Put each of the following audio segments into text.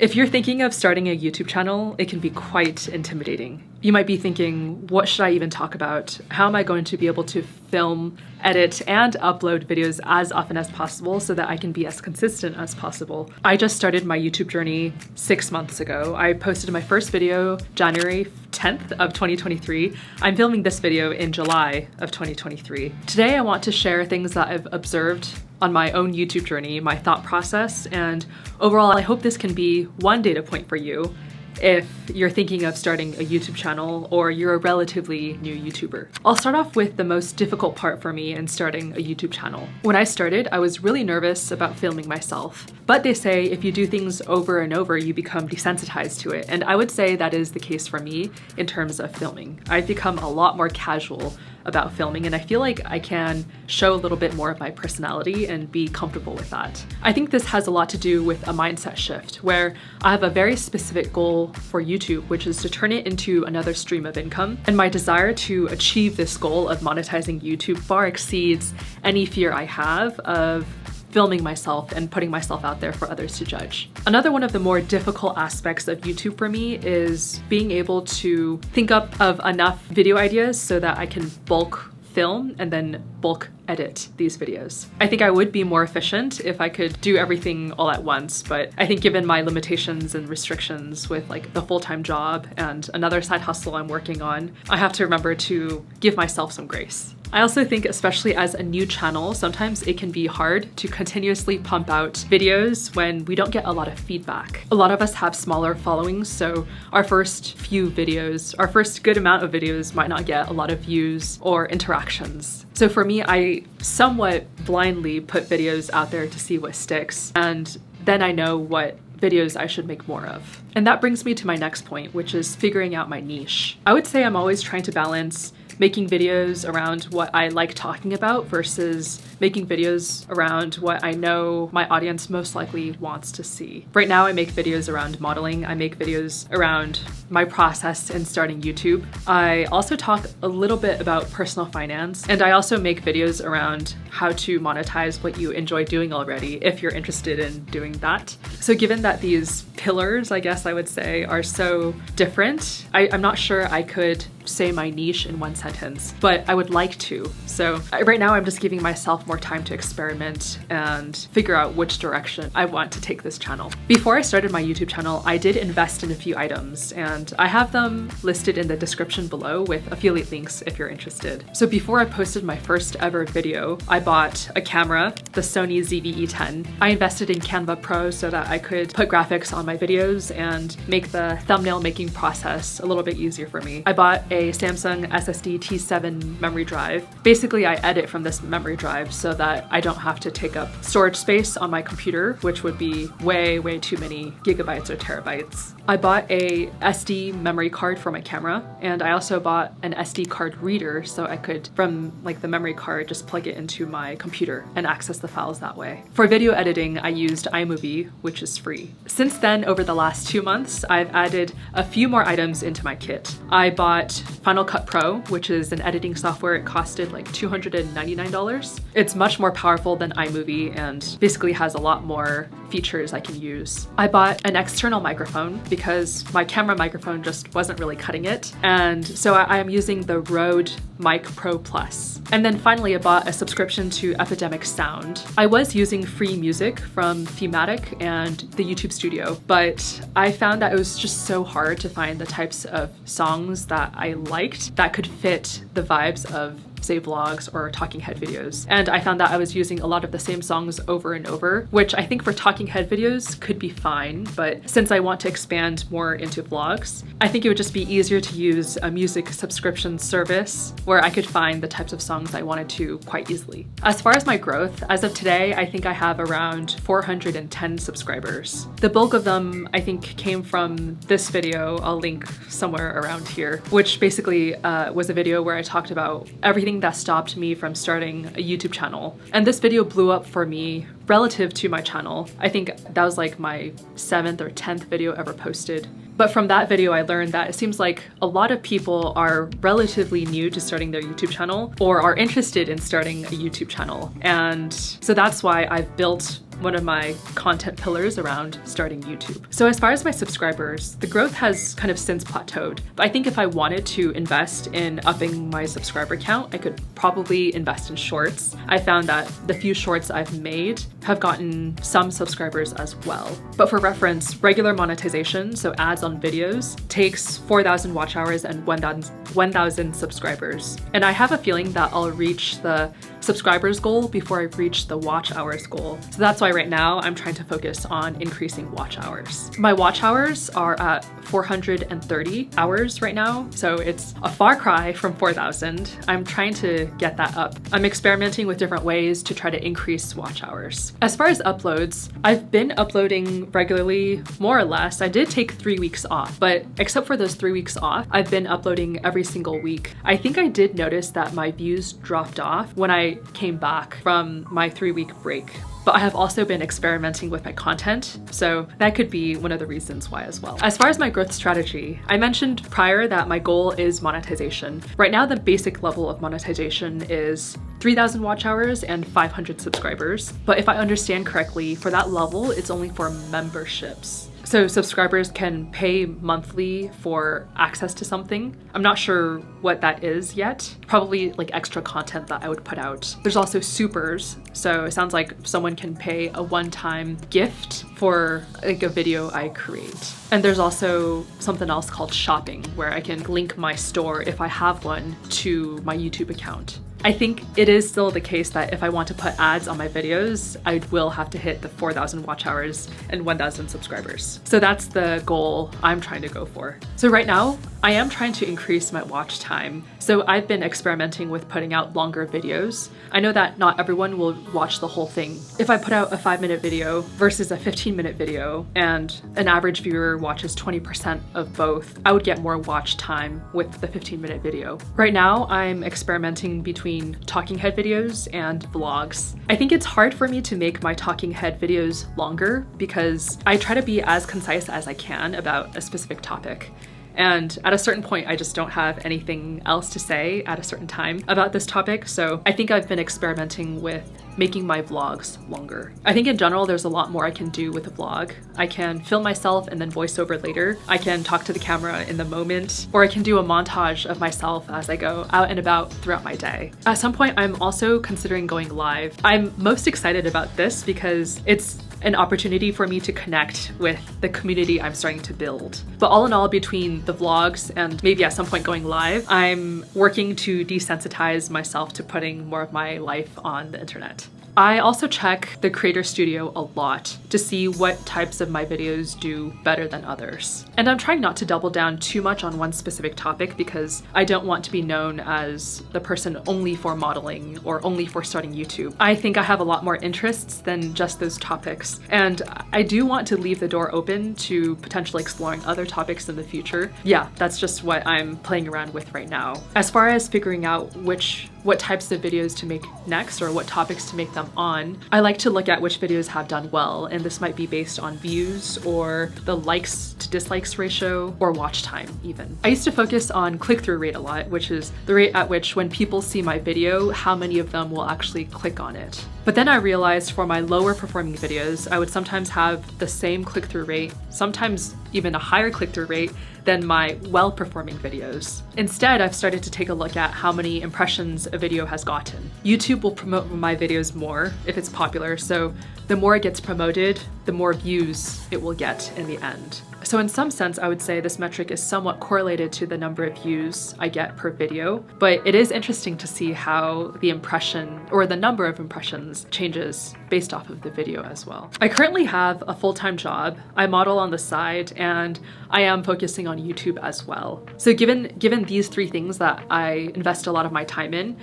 If you're thinking of starting a YouTube channel, it can be quite intimidating. You might be thinking, what should I even talk about? How am I going to be able to film, edit, and upload videos as often as possible so that I can be as consistent as possible? I just started my YouTube journey 6 months ago. I posted my first video January 10th of 2023. I'm filming this video in July of 2023. Today I want to share things that I've observed on my own YouTube journey, my thought process, and overall I hope this can be one data point for you if you're thinking of starting a YouTube channel or you're a relatively new YouTuber. I'll start off with the most difficult part for me in starting a YouTube channel. When I started, I was really nervous about filming myself, but they say if you do things over and over, you become desensitized to it. And I would say that is the case for me in terms of filming. I've become a lot more casual about filming, and I feel like I can show a little bit more of my personality and be comfortable with that. I think this has a lot to do with a mindset shift where I have a very specific goal for YouTube, which is to turn it into another stream of income. And my desire to achieve this goal of monetizing YouTube far exceeds any fear I have of filming myself and putting myself out there for others to judge. Another one of the more difficult aspects of YouTube for me is being able to think up of enough video ideas so that I can bulk film and then bulk edit these videos. I think I would be more efficient if I could do everything all at once, but I think given my limitations and restrictions with like the full-time job and another side hustle I'm working on, I have to remember to give myself some grace. I also think, especially as a new channel, sometimes it can be hard to continuously pump out videos when we don't get a lot of feedback. A lot of us have smaller followings, so our first few videos, our first good amount of videos might not get a lot of views or interactions. So for me, I somewhat blindly put videos out there to see what sticks, and then I know what videos I should make more of. And that brings me to my next point, which is figuring out my niche. I would say I'm always trying to balance making videos around what I like talking about versus making videos around what I know my audience most likely wants to see. Right now I make videos around modeling. I make videos around my process in starting YouTube. I also talk a little bit about personal finance, and I also make videos around how to monetize what you enjoy doing already if you're interested in doing that. So given that these pillars, I guess I would say, are so different, I'm not sure I could say my niche in one sentence, but I would like to. So right now I'm just giving myself more time to experiment and figure out which direction I want to take this channel. Before I started my YouTube channel, I did invest in a few items, and I have them listed in the description below with affiliate links if you're interested. So before I posted my first ever video, I bought a camera, the Sony ZV-E10. I invested in Canva Pro so that I could put graphics on my videos and make the thumbnail making process a little bit easier for me. I bought a Samsung SSD T7 memory drive. Basically, I edit from this memory drive so that I don't have to take up storage space on my computer, which would be way too many gigabytes or terabytes. I bought a SD memory card for my camera, and I also bought an SD card reader so I could, from like the memory card, just plug it into my computer and access the files that way. For video editing, I used iMovie, which is free. Since then, over the last 2 months, I've added a few more items into my kit. I bought Final Cut Pro, which is an editing software. It costed like $299. It's much more powerful than iMovie and basically has a lot more features I can use. I bought an external microphone because my camera microphone just wasn't really cutting it, and so I am using the Rode Mic Pro Plus. And then finally I bought a subscription to Epidemic Sound. I was using free music from Thematic and the YouTube Studio, but I found that it was just so hard to find the types of songs that I liked that could fit the vibes of say vlogs or talking head videos. And I found that I was using a lot of the same songs over and over, which I think for talking head videos could be fine, but since I want to expand more into vlogs, I think it would just be easier to use a music subscription service where I could find the types of songs I wanted to quite easily. As far as my growth, as of today, I think I have around 410 subscribers. The bulk of them, I think, came from this video, I'll link somewhere around here, which basically was a video where I talked about everything that stopped me from starting a YouTube channel. And this video blew up for me relative to my channel. I think that was like my 7th or 10th video ever posted. But from that video, I learned that it seems like a lot of people are relatively new to starting their YouTube channel or are interested in starting a YouTube channel. And so that's why I've built one of my content pillars around starting YouTube. So as far as my subscribers, the growth has kind of since plateaued. But I think if I wanted to invest in upping my subscriber count, I could probably invest in shorts. I found that the few shorts I've made have gotten some subscribers as well. But for reference, regular monetization, so ads on videos, takes 4,000 watch hours and 1,000 subscribers. And I have a feeling that I'll reach the subscribers goal before I reach the watch hours goal. So that's why right now I'm trying to focus on increasing watch hours. My watch hours are at 430 hours right now, so it's a far cry from 4,000. I'm trying to get that up. I'm experimenting with different ways to try to increase watch hours. As far as uploads, I've been uploading regularly, more or less. I did take 3 weeks off, but except for those 3 weeks off, I've been uploading every single week. I think I did notice that my views dropped off when I came back from my 3-week break. But I have also been experimenting with my content, so that could be one of the reasons why as well. As far as my growth strategy, I mentioned prior that my goal is monetization. Right now, the basic level of monetization is 3,000 watch hours and 500 subscribers. But if I understand correctly, for that level, it's only for memberships. So subscribers can pay monthly for access to something. I'm not sure what that is yet. Probably like extra content that I would put out. There's also supers. So it sounds like someone can pay a one-time gift for like a video I create. And there's also something else called shopping, where I can link my store if I have one to my YouTube account. I think it is still the case that if I want to put ads on my videos, I will have to hit the 4,000 watch hours and 1,000 subscribers. So that's the goal I'm trying to go for. So right now, I am trying to increase my watch time. So I've been experimenting with putting out longer videos. I know that not everyone will watch the whole thing. If I put out a 5-minute video versus a 15-minute video and an average viewer watches 20% of both, I would get more watch time with the 15-minute video. Right now, I'm experimenting between talking head videos and vlogs. I think it's hard for me to make my talking head videos longer because I try to be as concise as I can about a specific topic. And at a certain point, I just don't have anything else to say at a certain time about this topic. So I think I've been experimenting with making my vlogs longer. I think in general, there's a lot more I can do with a vlog. I can film myself and then voice over later. I can talk to the camera in the moment, or I can do a montage of myself as I go out and about throughout my day. At some point, I'm also considering going live. I'm most excited about this because it's an opportunity for me to connect with the community I'm starting to build. But all in all, between the vlogs and maybe at some point going live, I'm working to desensitize myself to putting more of my life on the internet. I also check the Creator Studio a lot to see what types of my videos do better than others. And I'm trying not to double down too much on one specific topic because I don't want to be known as the person only for modeling or only for starting YouTube. I think I have a lot more interests than just those topics. And I do want to leave the door open to potentially exploring other topics in the future. Yeah, that's just what I'm playing around with right now. As far as figuring out what types of videos to make next or what topics to make them on, I like to look at which videos have done well, and this might be based on views or the likes to dislikes ratio or watch time even. I used to focus on click-through rate a lot, which is the rate at which when people see my video, how many of them will actually click on it. But then I realized for my lower performing videos, I would sometimes have the same click-through rate, sometimes even a higher click-through rate than my well-performing videos. Instead, I've started to take a look at how many impressions a video has gotten. YouTube will promote my videos more if it's popular, so the more it gets promoted, the more views it will get in the end. So in some sense, I would say this metric is somewhat correlated to the number of views I get per video, but it is interesting to see how the impression or the number of impressions changes based off of the video as well. I currently have a full-time job. I model on the side and I am focusing on YouTube as well. So given these three things that I invest a lot of my time in,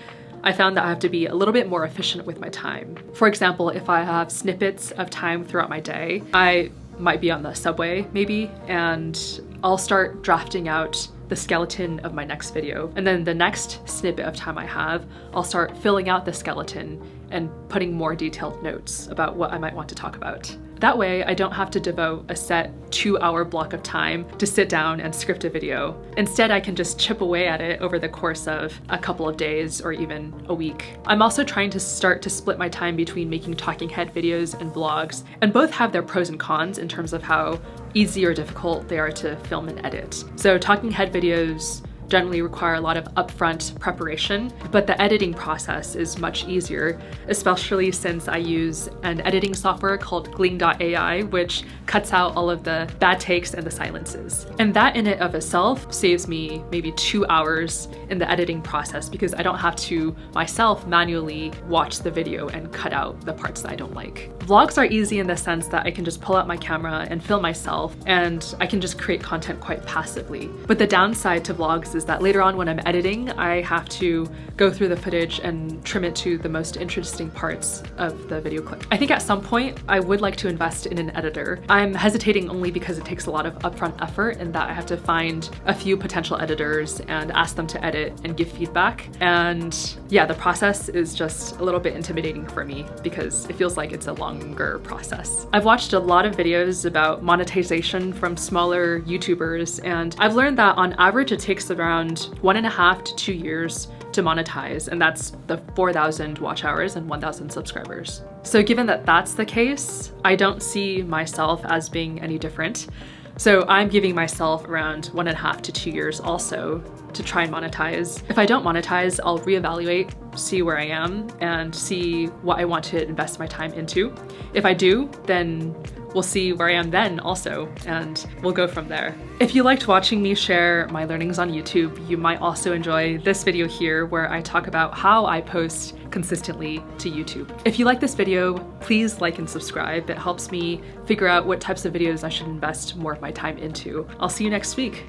I found that I have to be a little bit more efficient with my time. For example, if I have snippets of time throughout my day, I might be on the subway maybe, and I'll start drafting out the skeleton of my next video. And then the next snippet of time I have, I'll start filling out the skeleton and putting more detailed notes about what I might want to talk about. That way, I don't have to devote a set 2-hour block of time to sit down and script a video. Instead, I can just chip away at it over the course of a couple of days or even a week. I'm also trying to start to split my time between making talking head videos and vlogs, and both have their pros and cons in terms of how easy or difficult they are to film and edit. So talking head videos generally require a lot of upfront preparation, but the editing process is much easier, especially since I use an editing software called Gling.ai, which cuts out all of the bad takes and the silences. And that in and of itself saves me maybe 2 hours in the editing process because I don't have to myself manually watch the video and cut out the parts that I don't like. Vlogs are easy in the sense that I can just pull out my camera and film myself, and I can just create content quite passively. But the downside to vlogs is that later on when I'm editing, I have to go through the footage and trim it to the most interesting parts of the video clip. I think at some point I would like to invest in an editor. I'm hesitating only because it takes a lot of upfront effort and that I have to find a few potential editors and ask them to edit and give feedback. And yeah, the process is just a little bit intimidating for me because it feels like it's a longer process. I've watched a lot of videos about monetization from smaller YouTubers, and I've learned that on average it takes around 1.5 to 2 years to monetize, and that's the 4,000 watch hours and 1,000 subscribers. So given that that's the case, I don't see myself as being any different. So I'm giving myself around 1.5 to 2 years also to try and monetize. If I don't monetize, I'll reevaluate, see where I am, and see what I want to invest my time into. If I do, then we'll see where I am then also, and we'll go from there. If you liked watching me share my learnings on YouTube, you might also enjoy this video here where I talk about how I post consistently to YouTube. If you like this video, please like and subscribe. It helps me figure out what types of videos I should invest more of my time into. I'll see you next week.